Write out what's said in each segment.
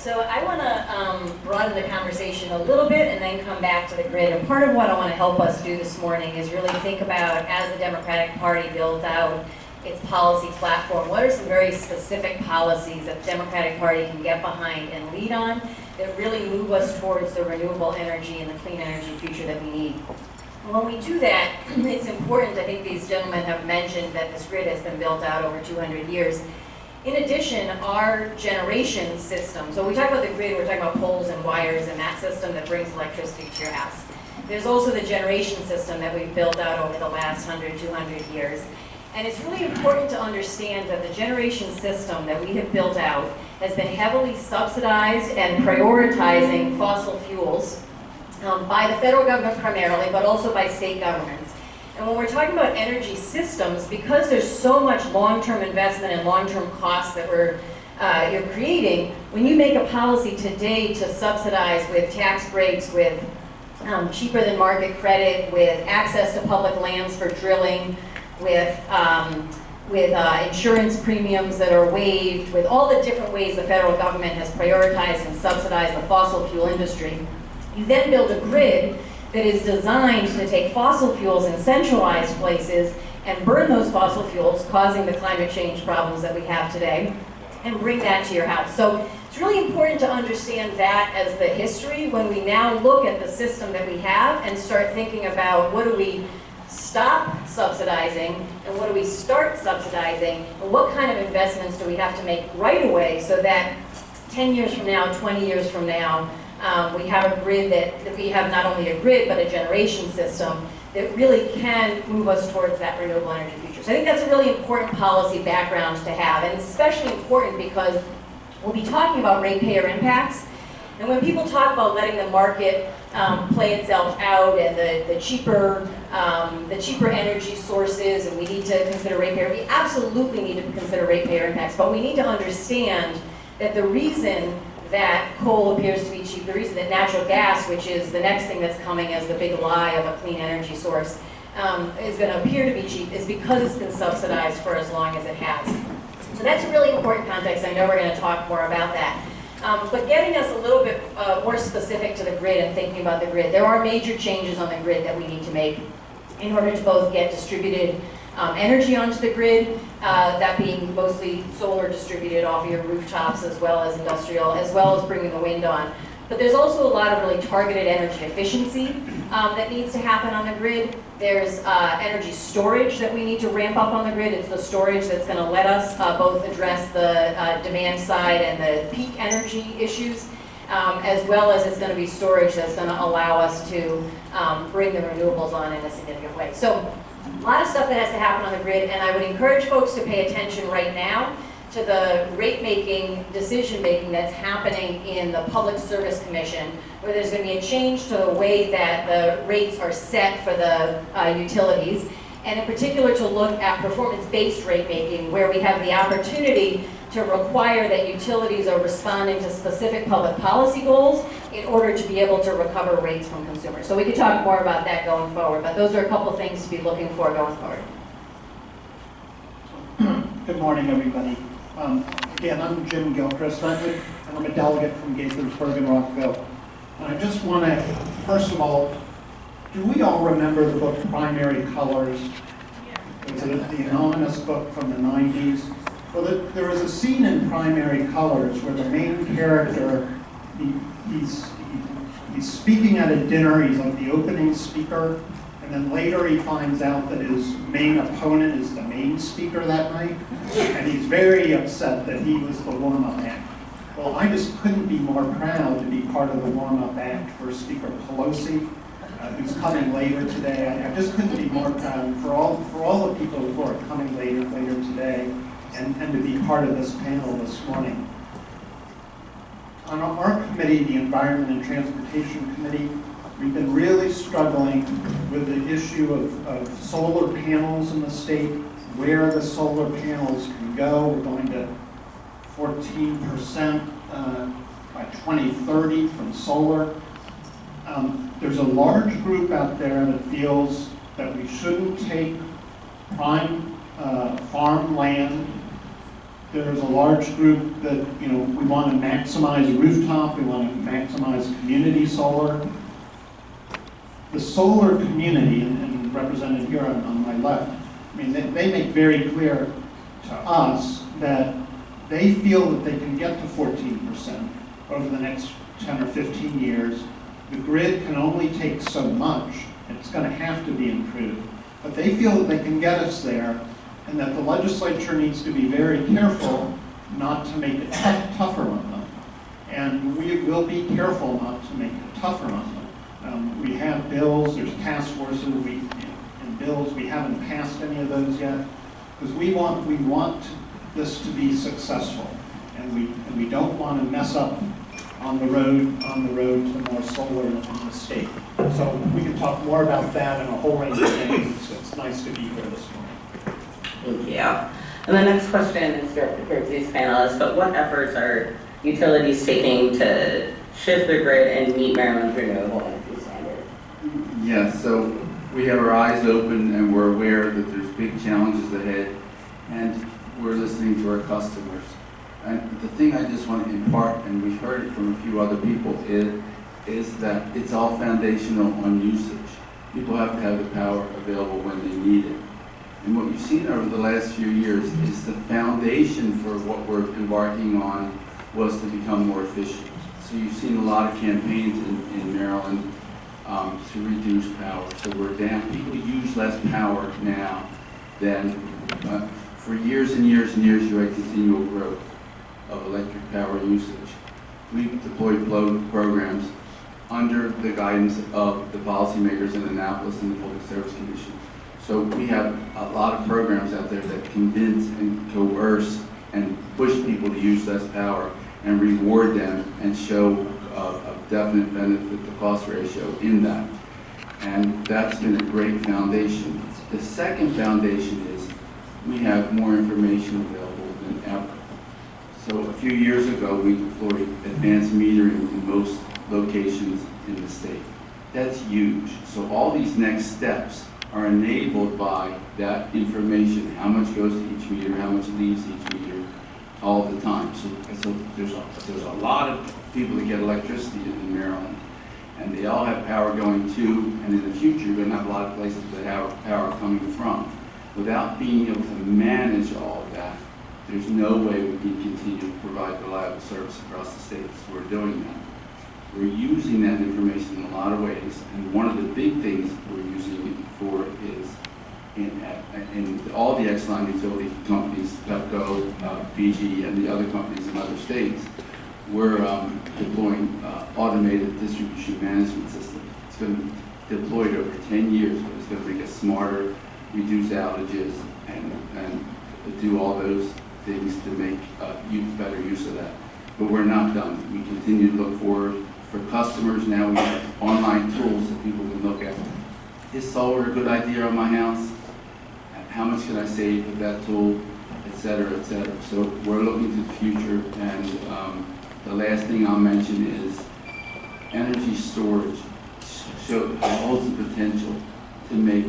so I want to broaden the conversation a little bit and then come back to the grid. And part of what I want to help us do this morning is really think about, as the Democratic Party builds out its policy platform, what are some very specific policies that the Democratic Party can get behind and lead on that really move us towards the renewable energy and the clean energy future that we need. And when we do that, it's important, I think these gentlemen have mentioned that this grid has been built out over 200 years. In addition, our generation system, so when we talk about the grid, we're talking about poles and wires and that system that brings electricity to your house. There's also the generation system that we've built out over the last 100, 200 years. And it's really important to understand that the generation system that we have built out has been heavily subsidized and prioritizing fossil fuels by the federal government primarily, but also by state governments. And when we're talking about energy systems, because there's so much long-term investment and long-term costs that you're creating, when you make a policy today to subsidize with tax breaks, with cheaper than market credit, with access to public lands for drilling, with insurance premiums that are waived, with all the different ways the federal government has prioritized and subsidized the fossil fuel industry, you then build a grid that is designed to take fossil fuels in centralized places and burn those fossil fuels, causing the climate change problems that we have today, and bring that to your house. So it's really important to understand that as the history when we now look at the system that we have and start thinking about what do we stop subsidizing and what do we start subsidizing, and what kind of investments do we have to make right away so that 10 years from now, 20 years from now, we have a grid that we have not only a grid but a generation system that really can move us towards that renewable energy future. So I think that's a really important policy background to have, and it's especially important because we'll be talking about ratepayer impacts. And when people talk about letting the market play itself out and the cheaper energy sources, and we need to consider ratepayer, we absolutely need to consider ratepayer impacts, but we need to understand that the reason that coal appears to be cheap, the reason that natural gas, which is the next thing that's coming as the big lie of a clean energy source, is going to appear to be cheap, is because it's been subsidized for as long as it has. So that's a really important context. I know we're going to talk more about that. But getting us a little bit more specific to the grid and thinking about the grid, there are major changes on the grid that we need to make in order to both get distributed energy onto the grid, that being mostly solar distributed off your rooftops as well as industrial, as well as bringing the wind on. But there's also a lot of really targeted energy efficiency that needs to happen on the grid. There's energy storage that we need to ramp up on the grid. It's the storage that's going to let us both address the demand side and the peak energy issues, as well as it's going to be storage that's going to allow us to bring the renewables on in a significant way. So a lot of stuff that has to happen on the grid, and I would encourage folks to pay attention right now to the rate-making, decision-making that's happening in the Public Service Commission, where there's going to be a change to the way that the rates are set for the utilities, and in particular to look at performance-based rate-making, where we have the opportunity to require that utilities are responding to specific public policy goals in order to be able to recover rates from consumers. So we could talk more about that going forward, but those are a couple things to be looking for going forward. Good morning, everybody. Again, I'm Jim Gilchrist, and I'm a delegate from Gaithersburg and Rockville. And I just want to, first of all, do we all remember the book Primary Colors? It's the anonymous book from the 90s. Well, there was a scene in Primary Colors where the main character, he's speaking at a dinner, he's like the opening speaker, and then later he finds out that his main opponent is the main speaker that night, and he's very upset that he was the warm-up act. Well, I just couldn't be more proud to be part of the warm-up act for Speaker Pelosi, who's coming later today. I just couldn't be more proud for all the people who are coming later today, and to be part of this panel this morning. On our committee, the Environment and Transportation Committee, we've been really struggling with the issue of solar panels in the state, where the solar panels can go. We're going to 14% by 2030 from solar. There's a large group out there that feels that we shouldn't take prime farm land There's a large group that, we want to maximize rooftop, we want to maximize community solar. The solar community, and represented here on my left, they make very clear to us that they feel that they can get to 14% over the next 10 or 15 years. The grid can only take so much, and it's going to have to be improved. But they feel that they can get us there, and that the legislature needs to be very careful not to make it tougher on them. And we will be careful not to make it tougher on them. We have bills, there's task forces, and bills, we haven't passed any of those yet, because we want this to be successful, and we don't want to mess up on the road to more solar in the state. So we can talk more about that and a whole range of things. It's nice to be here this morning. Thank you. And the next question is for these panelists, but what efforts are utilities taking to shift their grid and meet Maryland's renewable energy standard? Yes, so we have our eyes open and we're aware that there's big challenges ahead, and we're listening to our customers. And the thing I just want to impart, and we've heard it from a few other people, is that it's all foundational on usage. People have to have the power available when they need it. And what you've seen over the last few years is the foundation for what we're embarking on was to become more efficient. So you've seen a lot of campaigns in Maryland to reduce power. So we're down, people use less power now than for years and years and years you had continual growth of electric power usage. We've deployed load programs under the guidance of the policymakers in Annapolis and the Public Service Commission. So we have a lot of programs out there that convince and coerce and push people to use less power and reward them and show a definite benefit to cost ratio in that. And that's been a great foundation. The second foundation is we have more information available than ever. So a few years ago, we deployed advanced metering in most locations in the state. That's huge. So all these next steps are enabled by that information, how much goes to each meter, how much leaves each meter, all the time. So there's a lot of people that get electricity in Maryland, and they all have power going to, and in the future, you're going to have a lot of places that have power coming from. Without being able to manage all of that, there's no way we can continue to provide reliable service across the state. So we're doing that. We're using that information in a lot of ways, and one of the big things we're using it for is in all the Exelon utility companies, Pepco, BG, and the other companies in other states, we're deploying automated distribution management system. It's going to be deployed over 10 years, but it's going to make us smarter, reduce outages, and do all those things to make better use of that. But we're not done. We continue to look forward. For customers now, we have online tools that people can look at. Is solar a good idea on my house? How much can I save with that tool? Et cetera, et cetera. So we're looking to the future, and the last thing I'll mention is energy storage holds the potential to make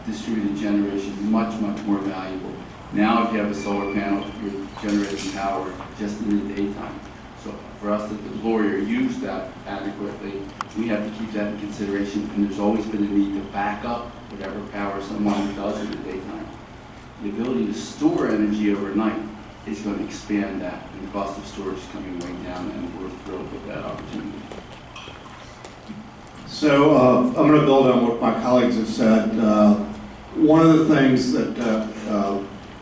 distributed generation much, much more valuable. Now, if you have a solar panel, you're generating power just in the daytime. So for us to deploy or use that adequately, we have to keep that in consideration, and there's always been a need to back up whatever power someone does in the daytime. The ability to store energy overnight is going to expand that, and the cost of storage is coming way down, and we're thrilled with that opportunity. So I'm going to build on what my colleagues have said. One of the things that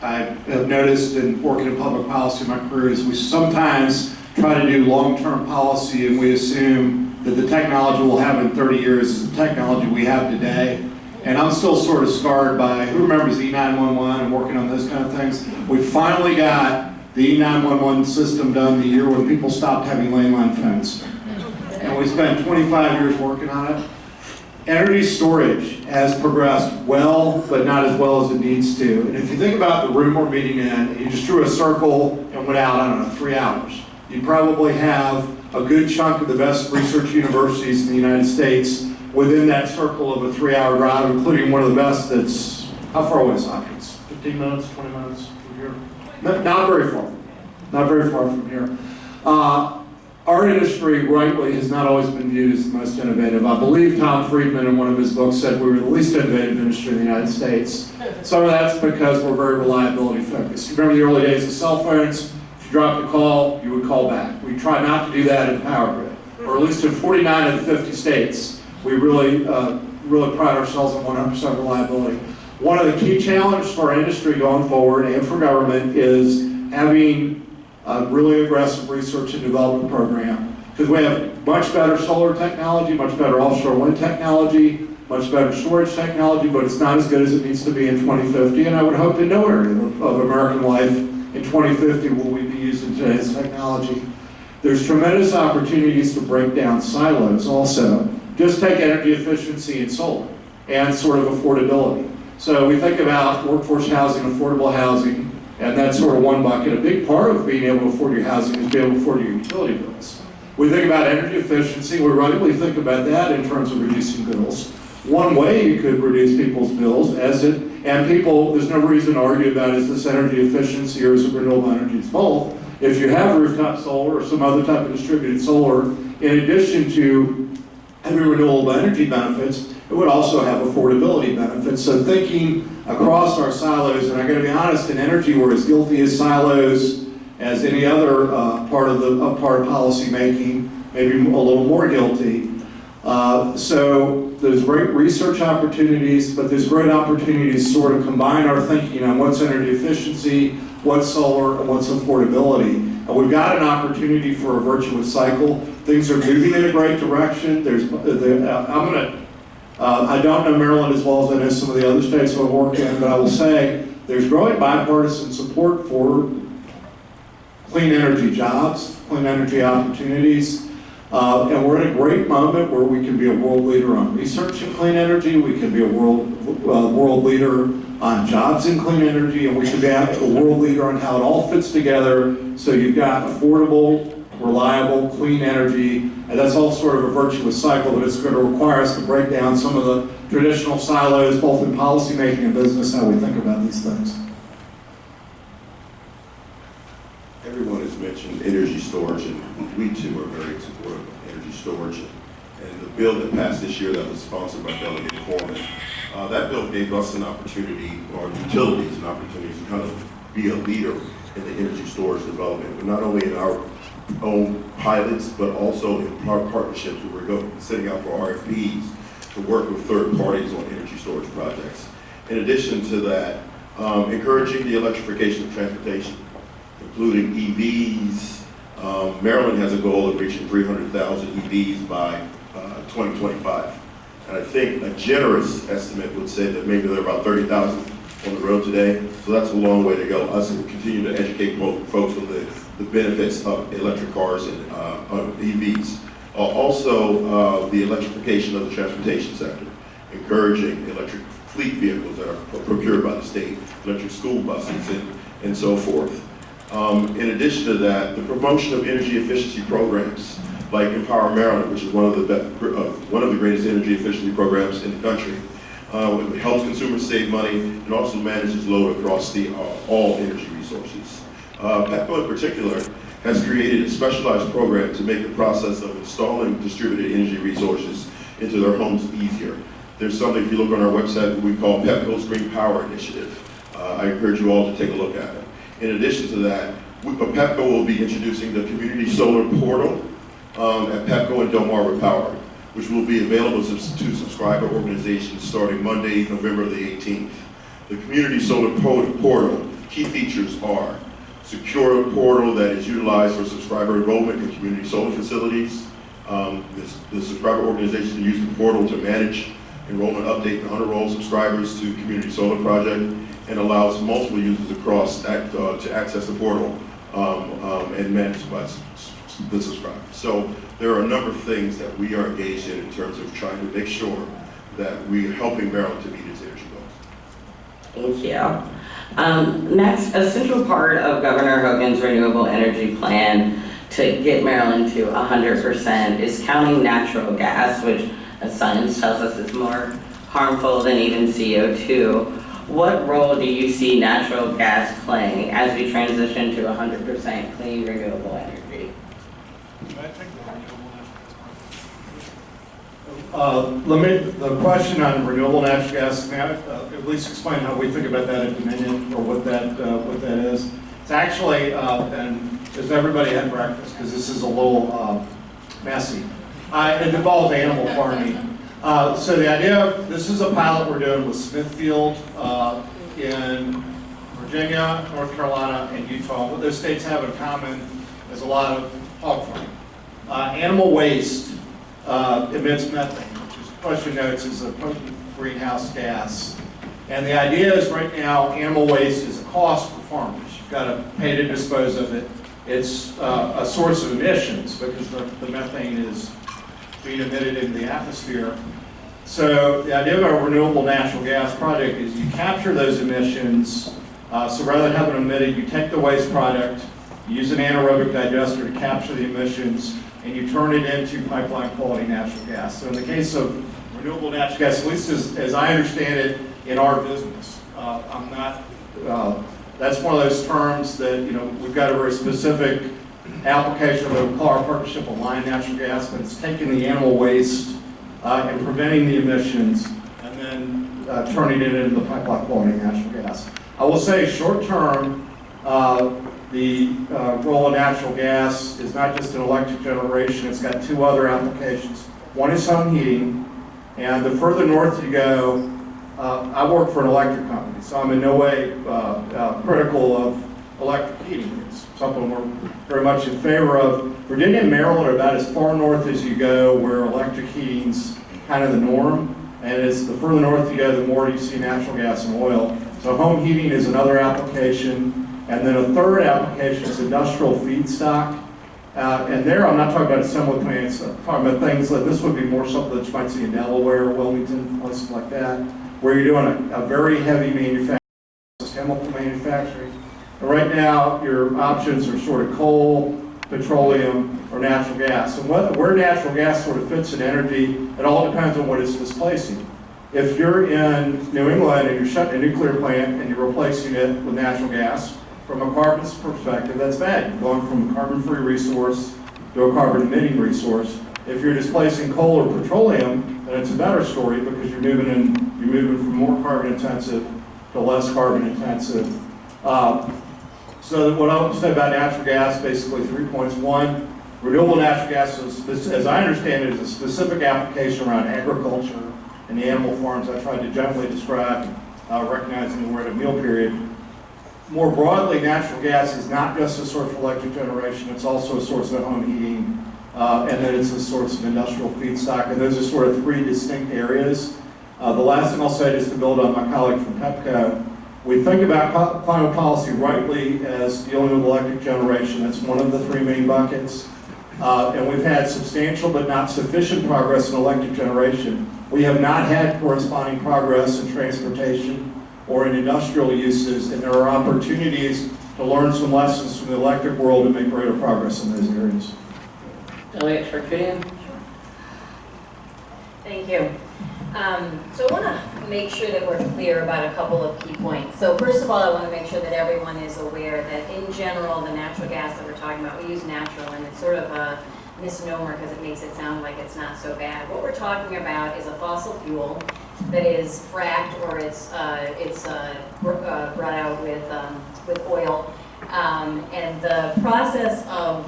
I have noticed in working in public policy in my career is we sometimes try to do long-term policy and we assume that the technology we'll have in 30 years is the technology we have today. And I'm still sort of scarred by, who remembers E911 and working on those kind of things? We finally got the E911 system done the year when people stopped having landline phones. And we spent 25 years working on it. Energy storage has progressed well, but not as well as it needs to. And if you think about the room we're meeting in, and you just drew a circle and went out, I don't know, 3 hours, you probably have a good chunk of the best research universities in the United States within that circle of a 3-hour drive, including one of the best that's, how far away is Hopkins? 15 minutes, 20 minutes from here? Not very far. Not very far from here. Our industry, rightly, has not always been viewed as the most innovative. I believe Tom Friedman in one of his books said we were the least innovative industry in the United States. Some of that's because we're very reliability focused. Remember the early days of cell phones? If you dropped a call, you would call back. We try not to do that in the power grid, or at least in 49 of the 50 states. We really pride ourselves on 100% reliability. One of the key challenges for our industry going forward and for government is having a really aggressive research and development program, because we have much better solar technology, much better offshore wind technology, much better storage technology, but it's not as good as it needs to be in 2050, and I would hope in no area of American life in 2050 will we be using today's technology. There's tremendous opportunities to break down silos also. Just take energy efficiency in solar and sort of affordability. So we think about workforce housing, affordable housing, and that's sort of one bucket. A big part of being able to afford your housing is being able to afford your utility bills. We think about energy efficiency, we rightly think about that in terms of reducing bills. One way you could reduce people's bills, and people, there's no reason to argue about is this energy efficiency or is it renewable energy? It's both. If you have rooftop solar or some other type of distributed solar, in addition to having renewable energy benefits, it would also have affordability benefits. So thinking across our silos, and I'm going to be honest, in energy we're as guilty as silos as any other part of policy making, maybe a little more guilty. So there's great research opportunities, but there's great opportunities to sort of combine our thinking on what's energy efficiency, what's solar, and what's affordability. And we've got an opportunity for a virtuous cycle. Things are moving in a great direction. I don't know Maryland as well as I know some of the other states I've worked in, but I will say there's growing bipartisan support for clean energy jobs, clean energy opportunities, and we're in a great moment where we can be a world leader on research in clean energy, we can be a world leader on jobs in clean energy, and we can be a world leader on how it all fits together so you've got affordable, reliable, clean energy, and that's all sort of a virtuous cycle, but it's going to require us to break down some of the traditional silos, both in policymaking and business, how we think about these things. Everyone has mentioned energy storage, and we too are very supportive of energy storage. And the bill that passed this year that was sponsored by Delegate Corman, that bill gave us an opportunity, or utilities an opportunity to kind of be a leader in the energy storage development, but not only in our own pilots, but also in partnerships where we're setting out for RFPs to work with third parties on energy storage projects. In addition to that, encouraging the electrification of transportation, including EVs. Maryland has a goal of reaching 300,000 EVs by 2025. And I think a generous estimate would say that maybe there are about 30,000 on the road today. So that's a long way to go. Us and continue to educate folks on the benefits of electric cars and EVs. Also, the electrification of the transportation sector, encouraging electric fleet vehicles that are procured by the state, electric school buses, and so forth. In addition to that, the promotion of energy efficiency programs like Empower Maryland, which is one of the greatest energy efficiency programs in the country. It helps consumers save money and also manages load across all energy resources. PEPCO in particular has created a specialized program to make the process of installing distributed energy resources into their homes easier. There's something, if you look on our website, we call PEPCO's Green Power Initiative. I encourage you all to take a look at it. In addition to that, PEPCO will be introducing the Community Solar Portal at PEPCO and Delmarva Power, which will be available to subscriber organizations starting Monday, November the 18th. The Community Solar Portal, key features are secure portal that is utilized for subscriber enrollment in community solar facilities. The subscriber organizations can use the portal to manage enrollment, update, and unenroll subscribers to community solar project, and allows multiple users across to access the portal and manage by the subscriber. So there are a number of things that we are engaged in terms of trying to make sure that we are helping Maryland to meet its energy goals. Thank you. Next, a central part of Governor Hogan's renewable energy plan to get Maryland to 100% is counting natural gas, which as science tells us is more harmful than even CO2. What role do you see natural gas playing as we transition to 100% clean renewable energy? The question on renewable natural gas, may I at least explain how we think about that at Dominion, or what that is? It's actually, and has everybody had breakfast, because this is a little messy. It involves animal farming. So the idea, this is a pilot we're doing with Smithfield in Virginia, North Carolina, and Utah. What those states have in common is a lot of hog farming. Animal waste emits methane, which, as the question notes, is a potent greenhouse gas. And the idea is right now, animal waste is a cost for farmers. You've got to pay to dispose of it. It's a source of emissions because the methane is being emitted into the atmosphere. So the idea of our renewable natural gas project is you capture those emissions. So rather than having them emitted, you take the waste product, you use an anaerobic digester to capture the emissions, and you turn it into pipeline quality natural gas. So in the case of renewable natural gas, at least as I understand it in our business, that's one of those terms that, we've got a very specific application that we call our partnership Align Natural Gas, but it's taking the animal waste and preventing the emissions, and then turning it into the pipeline quality natural gas. I will say short term, the role of natural gas is not just in electric generation, it's got two other applications. One is home heating, and the further north you go, I work for an electric company, so I'm in no way critical of electric heating. It's something we're very much in favor of. Virginia and Maryland are about as far north as you go where electric heating's kind of the norm, and it's the further north you go, the more you see natural gas and oil. So home heating is another application, and then a third application is industrial feedstock. And there I'm not talking about assembly plants, I'm talking about things like this would be more something that you might see in Delaware, Wilmington, places like that, where you're doing a very heavy manufacturing, chemical manufacturing. And right now, your options are sort of coal, petroleum, or natural gas. And where natural gas sort of fits in energy, it all depends on what it's displacing. If you're in New England and you're shutting a nuclear plant and you're replacing it with natural gas, from a carbon perspective, that's bad. You're going from a carbon-free resource to a carbon-emitting resource. If you're displacing coal or petroleum, then it's a better story because you're moving from more carbon-intensive to less carbon-intensive. So what I'll say about natural gas, basically 3 points. One, renewable natural gas, as I understand it, is a specific application around agriculture and the animal farms I tried to generally describe, recognizing we're at a meal period. More broadly, natural gas is not just a source of electric generation, it's also a source of home heating, and then it's a source of industrial feedstock, and those are sort of three distinct areas. The last thing I'll say, just to build on my colleague from PEPCO, we think about climate policy rightly as dealing with electric generation. That's one of the three main buckets. And we've had substantial but not sufficient progress in electric generation. We have not had corresponding progress in transportation or in industrial uses, and there are opportunities to learn some lessons from the electric world and make greater progress in those areas. Delegate Charkoudian. Thank you. So I want to make sure that we're clear about a couple of key points. So first of all, I want to make sure that everyone is aware that in general, the natural gas that we're talking about, we use natural, and it's sort of a misnomer because it makes it sound like it's not so bad. What we're talking about is a fossil fuel that is fracked or it's brought out with oil. And the process of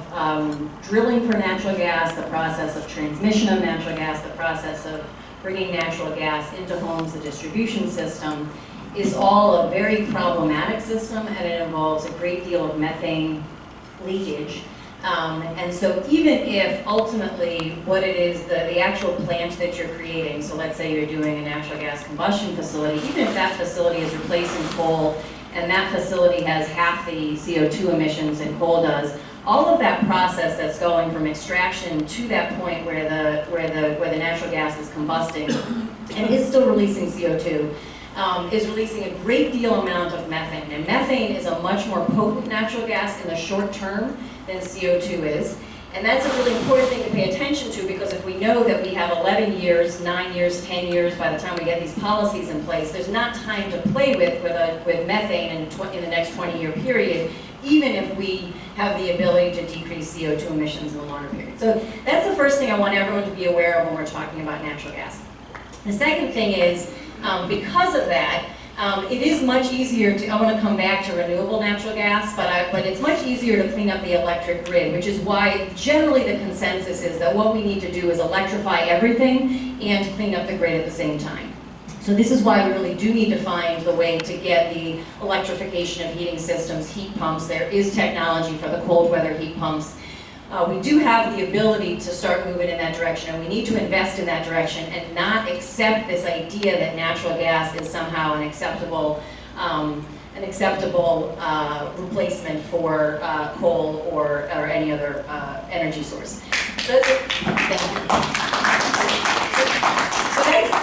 drilling for natural gas, the process of transmission of natural gas, the process of bringing natural gas into homes, the distribution system, is all a very problematic system, and it involves a great deal of methane leakage. And so even if ultimately what it is, the actual plant that you're creating, so let's say you're doing a natural gas combustion facility, even if that facility is replacing coal and that facility has half the CO2 emissions that coal does, all of that process that's going from extraction to that point where the natural gas is combusting and is still releasing CO2, is releasing a great deal amount of methane. And methane is a much more potent natural gas in the short term than CO2 is. And that's a really important thing to pay attention to, because if we know that we have 11 years, 9 years, 10 years by the time we get these policies in place, there's not time to play with methane in the next 20-year period, even if we have the ability to decrease CO2 emissions in the longer period. So that's the first thing I want everyone to be aware of when we're talking about natural gas. The second thing is, because of that, it is much easier to, I want to come back to renewable natural gas, but it's much easier to clean up the electric grid, which is why generally the consensus is that what we need to do is electrify everything and clean up the grid at the same time. So this is why we really do need to find the way to get the electrification of heating systems, heat pumps. There is technology for the cold weather heat pumps. We do have the ability to start moving in that direction, and we need to invest in that direction and not accept this idea that natural gas is somehow an acceptable replacement for coal or any other energy source. So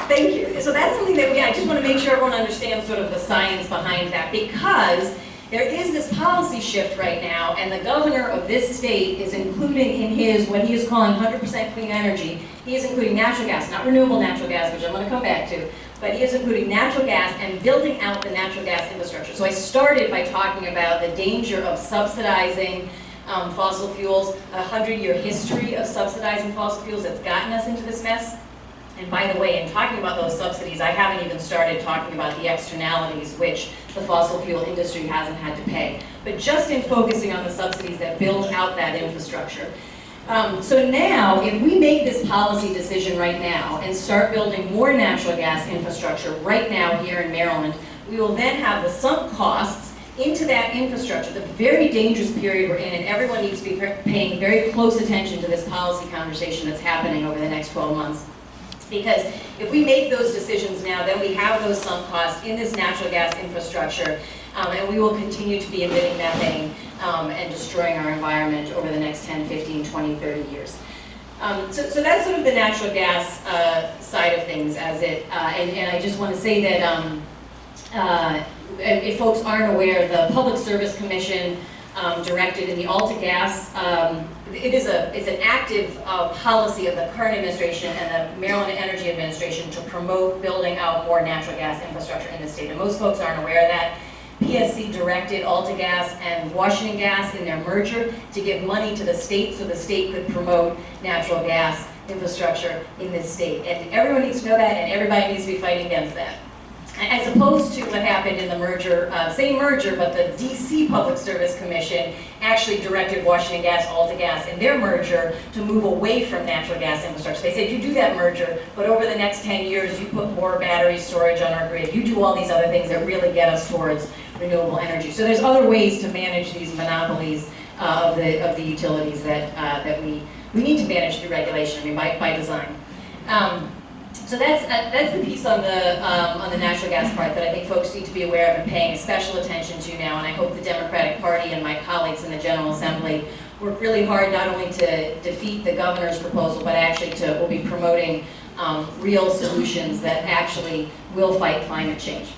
thank you. So that's something that I just want to make sure everyone understands sort of the science behind that, because there is this policy shift right now, and the governor of this state is including in his, what he is calling 100% clean energy, he is including natural gas, not renewable natural gas, which I'm going to come back to, but he is including natural gas and building out the natural gas infrastructure. So I started by talking about the danger of subsidizing fossil fuels, a 100-year history of subsidizing fossil fuels that's gotten us into this mess. And by the way, in talking about those subsidies, I haven't even started talking about the externalities which the fossil fuel industry hasn't had to pay. But just in focusing on the subsidies that build out that infrastructure. So now, if we make this policy decision right now and start building more natural gas infrastructure right now here in Maryland, we will then have the sunk costs into that infrastructure, the very dangerous period we're in, and everyone needs to be paying very close attention to this policy conversation that's happening over the next 12 months. Because if we make those decisions now, then we have those sunk costs in this natural gas infrastructure, and we will continue to be emitting methane and destroying our environment over the next 10, 15, 20, 30 years. So that's sort of the natural gas side of things as it, and I just want to say that if folks aren't aware, the Public Service Commission directed in the AltaGas, it's an active policy of the current administration and the Maryland Energy Administration to promote building out more natural gas infrastructure in the state. And most folks aren't aware of that. PSC directed AltaGas and Washington Gas in their merger to give money to the state so the state could promote natural gas infrastructure in this state. And everyone needs to know that, and everybody needs to be fighting against that. As opposed to what happened in the merger, same merger, but the DC Public Service Commission actually directed Washington Gas, AltaGas in their merger to move away from natural gas infrastructure. They said, you do that merger, but over the next 10 years, you put more battery storage on our grid. You do all these other things that really get us towards renewable energy. So there's other ways to manage these monopolies of the utilities that we need to manage through regulation, I mean, by design. So that's the piece on the natural gas part that I think folks need to be aware of and paying special attention to now, and I hope the Democratic Party and my colleagues in the General Assembly work really hard not only to defeat the governor's proposal, but actually will be promoting real solutions that actually will fight climate change.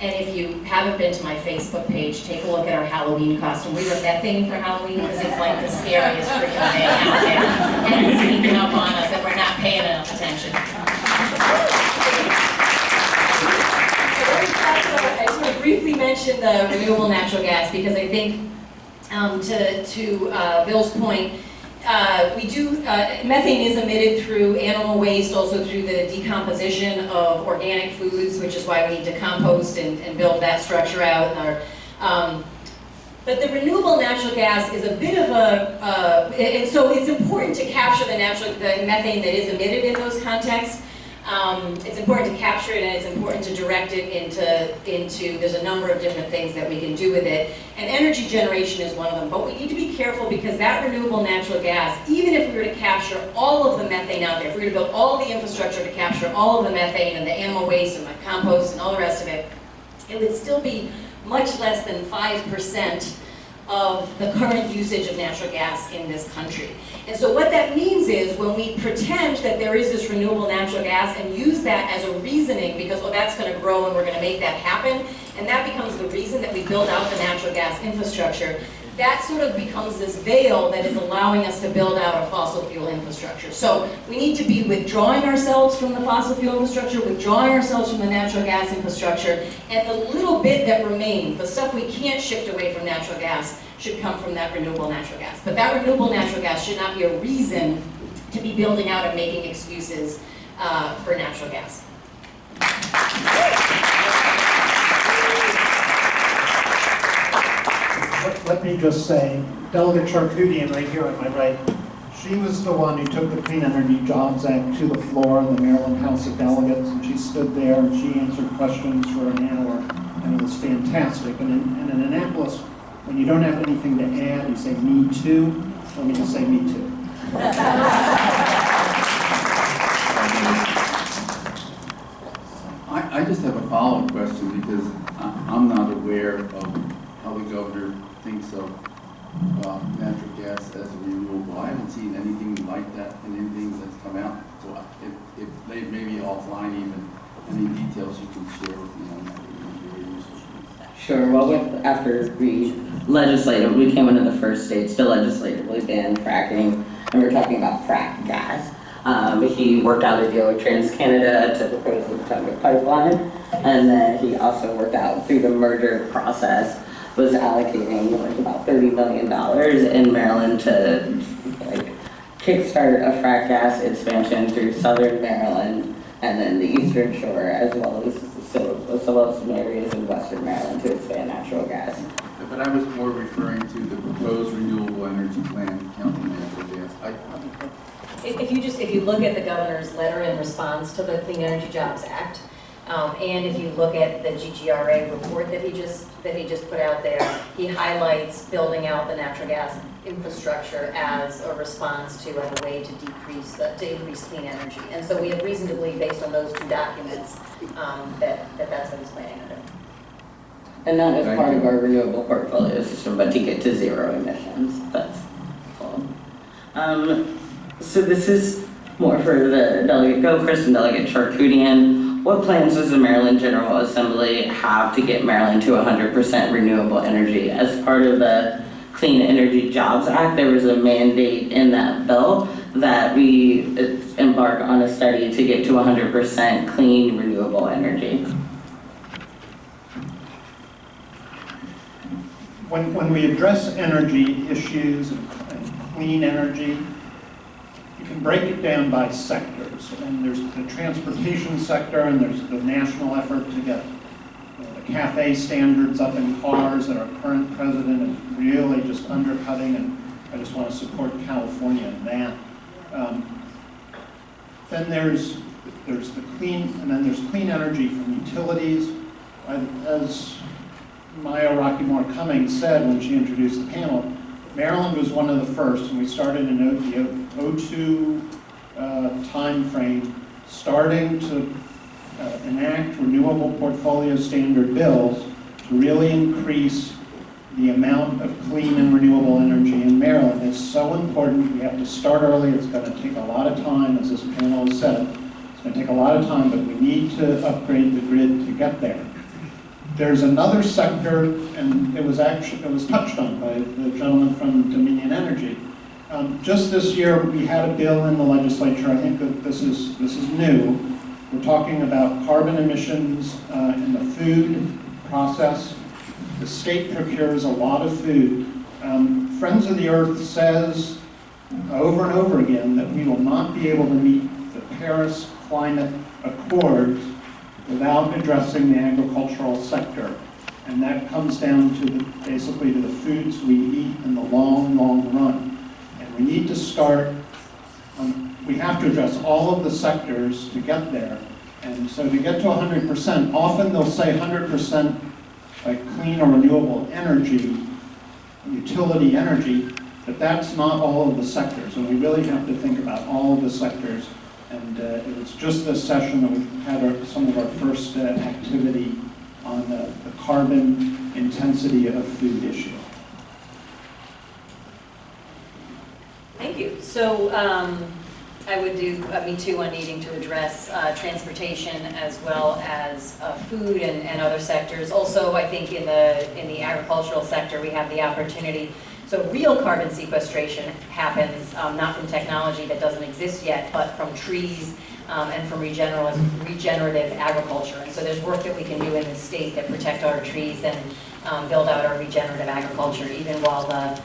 And if you haven't been to my Facebook page, take a look at our Halloween costume. We were methane for Halloween because it's like the scariest freaking thing out there. And it's sneaking up on us and we're not paying enough attention. I just want to briefly mention the renewable natural gas because I think to Bill's point, methane is emitted through animal waste, also through the decomposition of organic foods, which is why we need to compost and build that structure out. But the renewable natural gas is a bit of and so it's important to capture the methane that is emitted in those contexts. It's important to capture it and it's important to direct it into, there's a number of different things that we can do with it. And energy generation is one of them. But we need to be careful because that renewable natural gas, even if we were to capture all of the methane out there, if we were to build all the infrastructure to capture all of the methane and the animal waste and the compost and all the rest of it, it would still be much less than 5% of the current usage of natural gas in this country. And so what that means is when we pretend that there is this renewable natural gas and use that as a reasoning because, well, that's going to grow and we're going to make that happen, and that becomes the reason that we build out the natural gas infrastructure, that sort of becomes this veil that is allowing us to build out a fossil fuel infrastructure. So we need to be withdrawing ourselves from the fossil fuel infrastructure, withdrawing ourselves from the natural gas infrastructure, and the little bit that remains, the stuff we can't shift away from natural gas, should come from that renewable natural gas. But that renewable natural gas should not be a reason to be building out and making excuses for natural gas. Let me just say, Delegate Charkoudian right here on my right, she was the one who took the Clean Energy Jobs Act to the floor in the Maryland House of Delegates, and she stood there and she answered questions for an hour, and it was fantastic. And in Annapolis, when you don't have anything to add, you say, me too. Let me just say, me too. I just have a follow-up question because I'm not aware of how the governor thinks of natural gas as a renewable. I haven't seen anything like that in anything that's come out. So if they maybe offline even, any details you can share with me on that would be very useful. Sure, well, after we came into the first states to legislatively ban fracking, and we're talking about frack gas. He worked out a deal with TransCanada to propose the Potomac pipeline, and then he also worked out through the merger process, was allocating like about $30 million in Maryland to like kickstart a frack gas expansion through southern Maryland and then the eastern shore, as well as some areas in western Maryland to expand natural gas. But I was more referring to the proposed renewable energy plan counting natural gas. If you look at the governor's letter in response to the Clean Energy Jobs Act, and if you look at the GGRA report that he just put out there, he highlights building out the natural gas infrastructure as a response to and a way to increase clean energy. And so we have reason to believe, based on those two documents, that's what he's planning on doing. And not as part of our renewable portfolio system, but to get to zero emissions. That's cool. So this is more for the Delegate Gilchrist and Delegate Charkoudian. What plans does the Maryland General Assembly have to get Maryland to 100% renewable energy? As part of the Clean Energy Jobs Act, there was a mandate in that bill that we embark on a study to get to 100% clean renewable energy. When we address energy issues and clean energy, you can break it down by sectors. And there's the transportation sector, and there's the national effort to get the CAFE standards up in cars that our current president is really just undercutting, and I just want to support California in that. Then there's the clean, and then there's clean energy from utilities. As Maya Rockymore Cummings said when she introduced the panel, Maryland was one of the first, and we started in the 02 time frame, starting to enact renewable portfolio standard bills to really increase the amount of clean and renewable energy in Maryland. It's so important. We have to start early. It's going to take a lot of time, as this panel has said. It's going to take a lot of time, but we need to upgrade the grid to get there. There's another sector, and it was touched on by the gentleman from Dominion Energy. Just this year, we had a bill in the legislature. I think that this is new. We're talking about carbon emissions in the food process. The state procures a lot of food. Friends of the Earth says over and over again that we will not be able to meet the Paris Climate Accords without addressing the agricultural sector. And that comes down to basically to the foods we eat in the long, long run. And we need to start, we have to address all of the sectors to get there. And so to get to 100%, often they'll say 100% like clean or renewable energy, utility energy, but that's not all of the sectors. And we really have to think about all of the sectors. And it was just this session that we had some of our first activity on the carbon intensity of food issue. Thank you. So I would do Me Too on needing to address transportation as well as food and other sectors. Also, I think in the agricultural sector, we have the opportunity. So real carbon sequestration happens not from technology that doesn't exist yet, but from trees and from regenerative agriculture. And so there's work that we can do in the state that protect our trees and build out our regenerative agriculture, even while the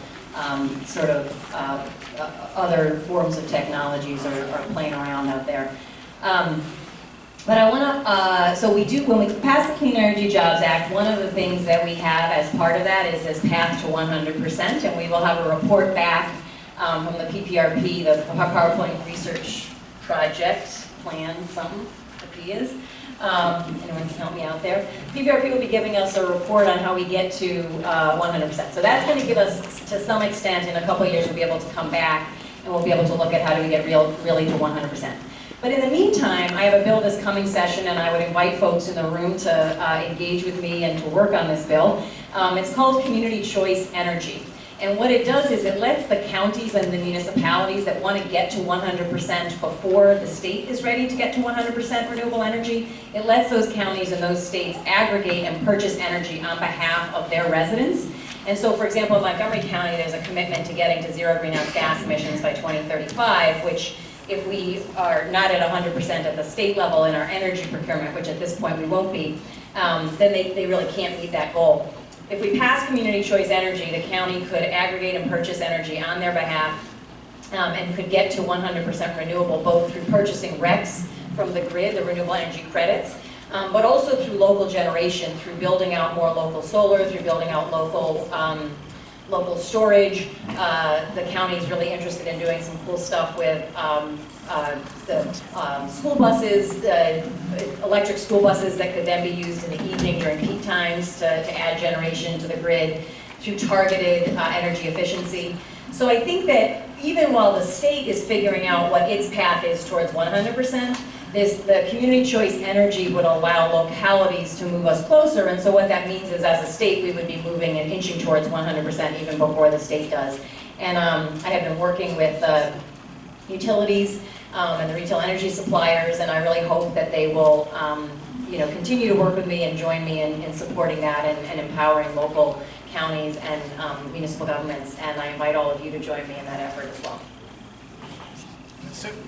other forms of technologies are playing around out there. But I want to, so we do, when we pass the Clean Energy Jobs Act, one of the things that we have as part of that is this path to 100%, and we will have a report back from the PPRP, the PowerPoint Research Project Plan, something, the P is. Anyone can help me out there. PPRP will be giving us a report on how we get to 100%. So that's going to give us, to some extent, in a couple of years, we'll be able to come back and we'll be able to look at how do we get really to 100%. But in the meantime, I have a bill this coming session, and I would invite folks in the room to engage with me and to work on this bill. It's called Community Choice Energy. And what it does is it lets the counties and the municipalities that want to get to 100% before the state is ready to get to 100% renewable energy, it lets those counties and those states aggregate and purchase energy on behalf of their residents. And so, for example, in Montgomery County, there's a commitment to getting to zero greenhouse gas emissions by 2035, which if we are not at 100% at the state level in our energy procurement, which at this point we won't be, then they really can't meet that goal. If we pass community choice energy, the county could aggregate and purchase energy on their behalf and could get to 100% renewable, both through purchasing RECs from the grid, the renewable energy credits, but also through local generation, through building out more local solar, through building out local storage. The county is really interested in doing some cool stuff with the school buses, electric school buses that could then be used in the evening during peak times to add generation to the grid through targeted energy efficiency. So I think that even while the state is figuring out what its path is towards 100%, the community choice energy would allow localities to move us closer, and so what that means is as a state we would be moving and inching towards 100% even before the state does. And I have been working with utilities and the retail energy suppliers, and I really hope that they will continue to work with me and join me in supporting that and empowering local counties and municipal governments, and I invite all of you to join me in that effort as well.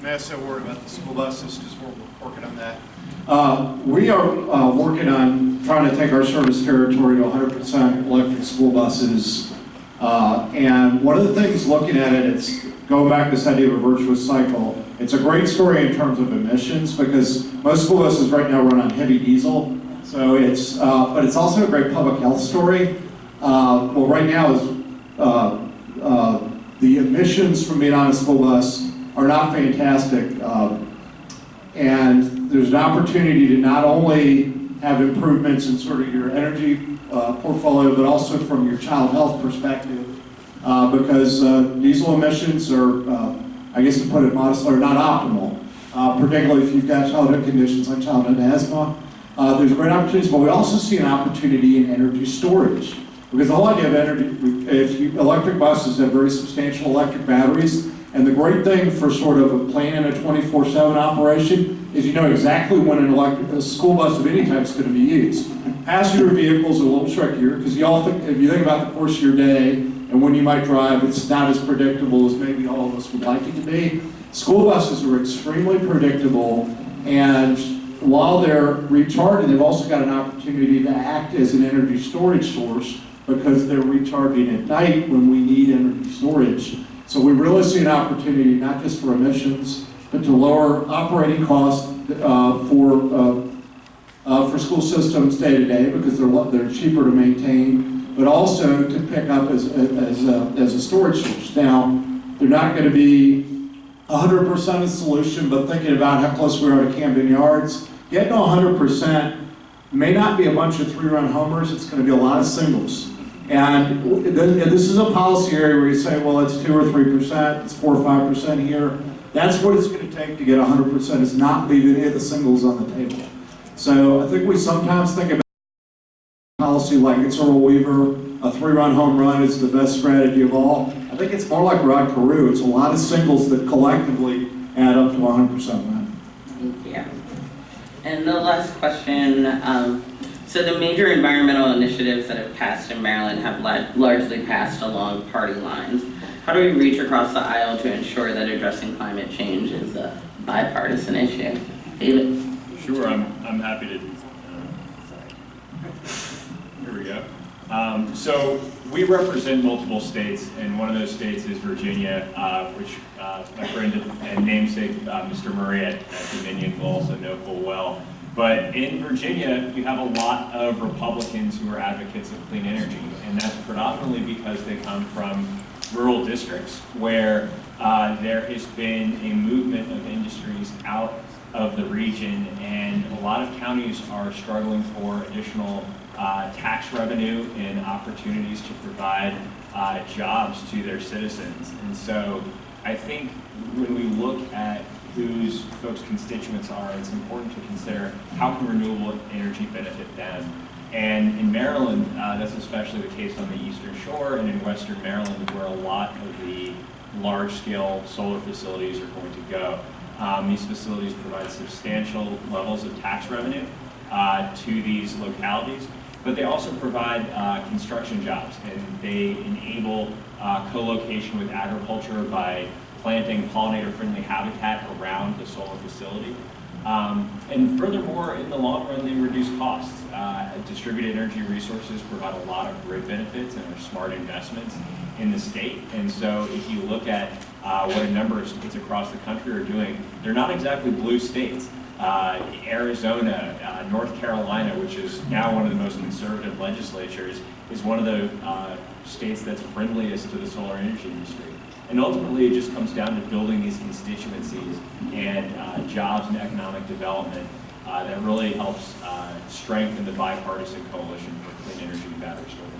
May I say a word about the school buses, because we're working on that? We are working on trying to take our service territory to 100% electric school buses. And one of the things looking at it, it's going back to this idea of a virtuous cycle. It's a great story in terms of emissions, because most school buses right now run on heavy diesel. So it's, but it's also a great public health story. Well, right now is the emissions from being on a school bus are not fantastic, and there's an opportunity to not only have improvements in sort of your energy portfolio, but also from your child health perspective, because diesel emissions are, I guess to put it modestly, are not optimal, particularly if you've got childhood conditions like childhood asthma. There's great opportunities, but we also see an opportunity in energy storage, because the whole idea of energy, electric buses have very substantial electric batteries. And the great thing for sort of a plan in a 24/7 operation is you know exactly when a school bus of any type is going to be used. Passenger vehicles are a little trickier because you all think, if you think about the course of your day and when you might drive, it's not as predictable as maybe all of us would like it to be. School buses are extremely predictable, and while they're recharging, they've also got an opportunity to act as an energy storage source because they're recharging at night when we need energy storage. So we really see an opportunity not just for emissions, but to lower operating costs for school systems day to day because they're cheaper to maintain, but also to pick up as a storage source. Now, they're not going to be 100% a solution, but thinking about how close we are to Camden Yards, getting to 100% may not be a bunch of 3-run homers. It's going to be a lot of singles. And this is a policy area where you say, well, it's 2 or 3%, it's 4 or 5% here. That's what it's going to take to get 100%, is not leave any of the singles on the table. So I think we sometimes think about policy like it's Earl Weaver, a 3-run home run is the best strategy of all. I think it's more like Rod Carew. It's a lot of singles that collectively add up to 100% land. Thank you. And the last question, so the major environmental initiatives that have passed in Maryland have largely passed along party lines. How do we reach across the aisle to ensure that addressing climate change is a bipartisan issue? David? Sure, I'm happy to. Here we go. So we represent multiple states, and one of those states is Virginia, which my friend and namesake, Mr. Murray at Dominion, will also know full well. But in Virginia, you have a lot of Republicans who are advocates of clean energy, and that's predominantly because they come from rural districts where there has been a movement of industries out of the region, and a lot of counties are struggling for additional tax revenue and opportunities to provide jobs to their citizens. And so I think when we look at whose folks' constituents are, it's important to consider how can renewable energy benefit them. And in Maryland, that's especially the case on the Eastern Shore and in Western Maryland, where a lot of the large-scale solar facilities are going to go. These facilities provide substantial levels of tax revenue to these localities, but they also provide construction jobs, and they enable co-location with agriculture by planting pollinator-friendly habitat around the solar facility. And furthermore, in the long run, they reduce costs. Distributed energy resources provide a lot of grid benefits and are smart investments in the state. And so if you look at what a number of states across the country are doing, they're not exactly blue states. Arizona, North Carolina, which is now one of the most conservative legislatures, is one of the states that's friendliest to the solar energy industry. And ultimately, it just comes down to building these constituencies and jobs and economic development that really helps strengthen the bipartisan coalition for clean energy and battery storage.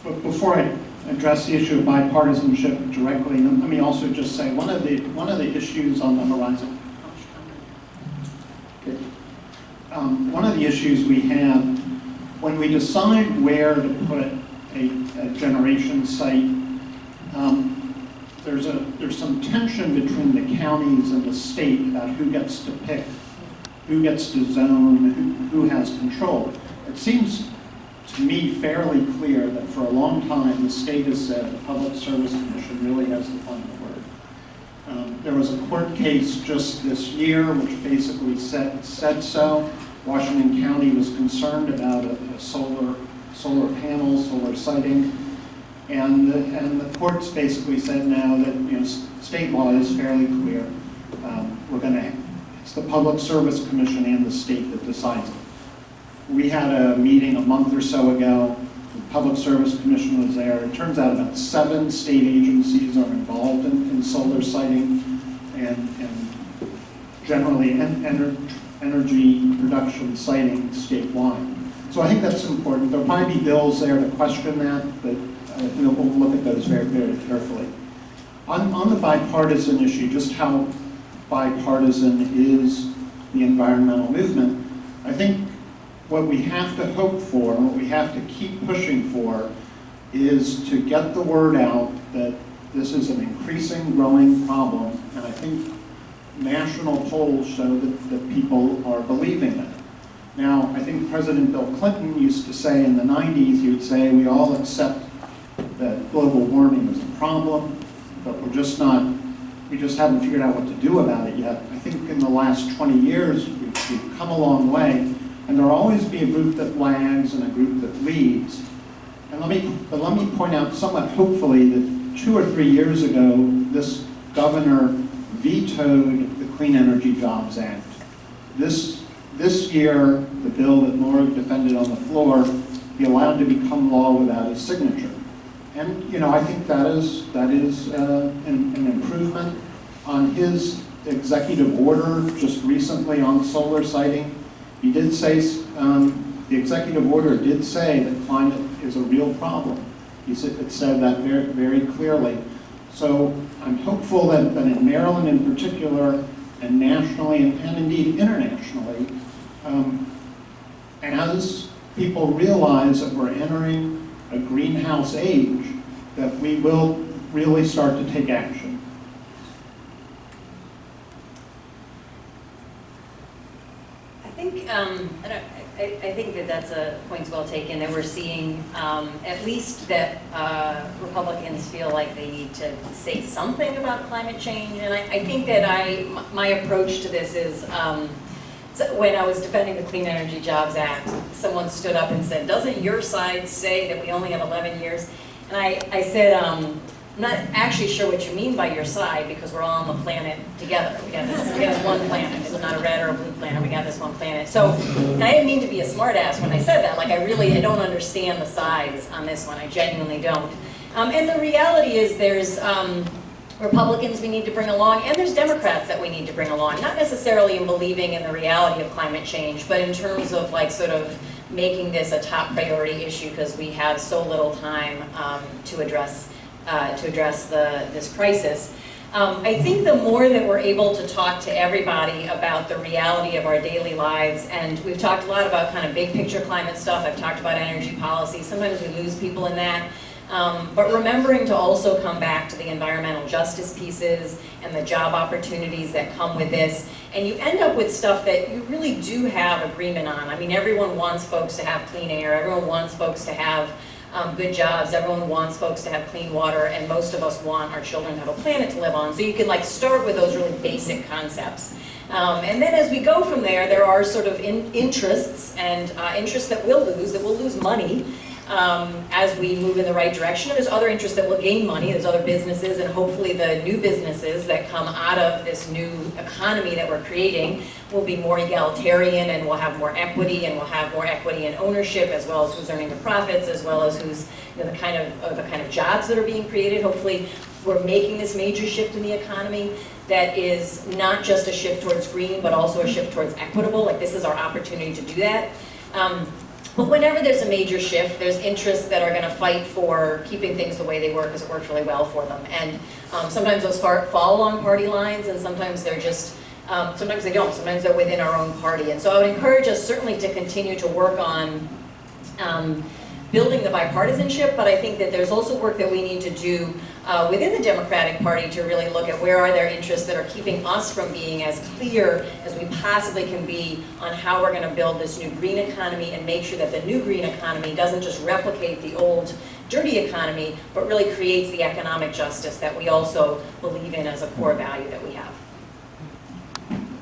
But before I address the issue of bipartisanship directly, let me also just say one of the issues on the horizon. One of the issues we have when we decide where to put a generation site, there's some tension between the counties and the state about who gets to pick, who gets to zone, who has control. It seems to me fairly clear that for a long time the state has said the Public Service Commission really has the final word. There was a court case just this year which basically said so. Washington County was concerned about a solar panel, solar siting, and the courts basically said now that state law is fairly clear. It's the Public Service Commission and the state that decides it. We had a meeting a month or so ago. The Public Service Commission was there. It turns out about 7 state agencies are involved in solar siting and generally energy production siting statewide. So I think that's important. There'll probably be bills there to question that, but we'll look at those very, very carefully. On the bipartisan issue, just how bipartisan is the environmental movement, I think what we have to hope for and what we have to keep pushing for is to get the word out that this is an increasing, growing problem, and I think national polls show that people are believing it. Now, I think President Bill Clinton used to say in the 90s, he would say, we all accept that global warming is a problem, but we just haven't figured out what to do about it yet. I think in the last 20 years, we've come a long way, and there'll always be a group that lags and a group that leads. And let me point out somewhat hopefully that 2 or 3 years ago, this governor vetoed the Clean Energy Jobs Act. This year, the bill that Laura defended on the floor be allowed to become law without his signature. And I think that is an improvement on his executive order just recently on solar siting. He did say, the executive order did say that climate is a real problem. It said that very, very clearly. So I'm hopeful that in Maryland in particular, and nationally, and indeed internationally, as people realize that we're entering a greenhouse age, that we will really start to take action? I think that that's a point well taken, that we're seeing at least that Republicans feel like they need to say something about climate change. And I think that my approach to this is, so when I was defending the Clean Energy Jobs Act, someone stood up and said, doesn't your side say that we only have 11 years? And I said, I'm not actually sure what you mean by your side, because we're all on the planet together. We got this one planet. It's not a red or a blue planet. We got this one planet. So, and I didn't mean to be a smartass when I said that. Like, I don't understand the sides on this one. I genuinely don't. And the reality is there's Republicans we need to bring along, and there's Democrats that we need to bring along. Not necessarily in believing in the reality of climate change, but in terms of like sort of making this a top priority issue, because we have so little time to address this crisis. I think the more that we're able to talk to everybody about the reality of our daily lives, and we've talked a lot about kind of big picture climate stuff, I've talked about energy policy, sometimes we lose people in that, but remembering to also come back to the environmental justice pieces and the job opportunities that come with this, and you end up with stuff that you really do have agreement on. I mean, everyone wants folks to have clean air, everyone wants folks to have good jobs, everyone wants folks to have clean water, and most of us want our children to have a planet to live on. So you can like start with those really basic concepts. And then as we go from there, there are sort of interests, and interests that we'll lose money as we move in the right direction. And there's other interests that will gain money, there's other businesses, and hopefully the new businesses that come out of this new economy that we're creating will be more egalitarian, and we'll have more equity, and we'll have more equity in ownership, as well as who's earning the profits, as well as who's, you know, the kind of jobs that are being created. Hopefully we're making this major shift in the economy that is not just a shift towards green, but also a shift towards equitable. Like, this is our opportunity to do that. But whenever there's a major shift, there's interests that are going to fight for keeping things the way they work, because it works really well for them. And sometimes those fall along party lines, and sometimes they're just, sometimes they don't. Sometimes they're within our own party. And so I would encourage us certainly to continue to work on building the bipartisanship, but I think that there's also work that we need to do within the Democratic Party to really look at where are their interests that are keeping us from being as clear as we possibly can be on how we're going to build this new green economy, and make sure that the new green economy doesn't just replicate the old dirty economy, but really creates the economic justice that we also believe in as a core value that we have.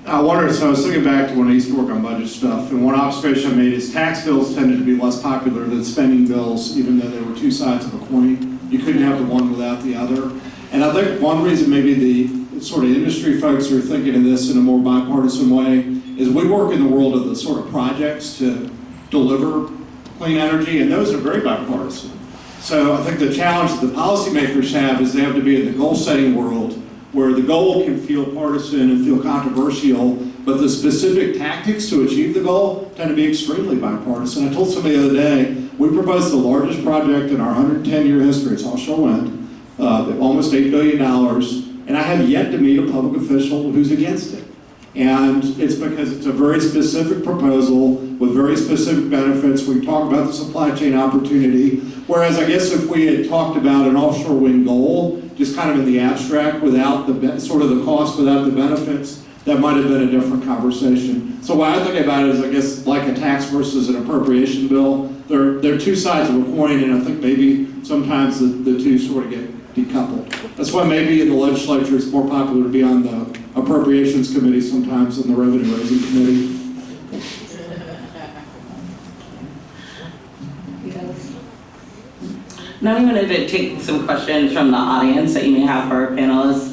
I wondered, so I was thinking back to when I used to work on budget stuff, and one observation I made is tax bills tended to be less popular than spending bills, even though they were two sides of a coin. You couldn't have the one without the other. And I think one reason maybe the sort of industry folks are thinking of this in a more bipartisan way is we work in the world of the sort of projects to deliver clean energy, and those are very bipartisan. So I think the challenge that the policymakers have is they have to be in the goal-setting world, where the goal can feel partisan and feel controversial, but the specific tactics to achieve the goal tend to be extremely bipartisan. I told somebody the other day, we proposed the largest project in our 110-year history, it's offshore wind, almost $8 billion, and I have yet to meet a public official who's against it. And it's because it's a very specific proposal with very specific benefits. We talk about the supply chain opportunity, whereas I guess if we had talked about an offshore wind goal, just kind of in the abstract, without the sort of the cost, without the benefits, that might have been a different conversation. So what I think about it is, I guess, like a tax versus an appropriation bill, they're two sides of a coin, and I think maybe sometimes the two sort of get decoupled. That's why maybe in the legislature it's more popular to be on the appropriations committee sometimes than the revenue raising committee. Now I'm going to take some questions from the audience that you may have for our panelists.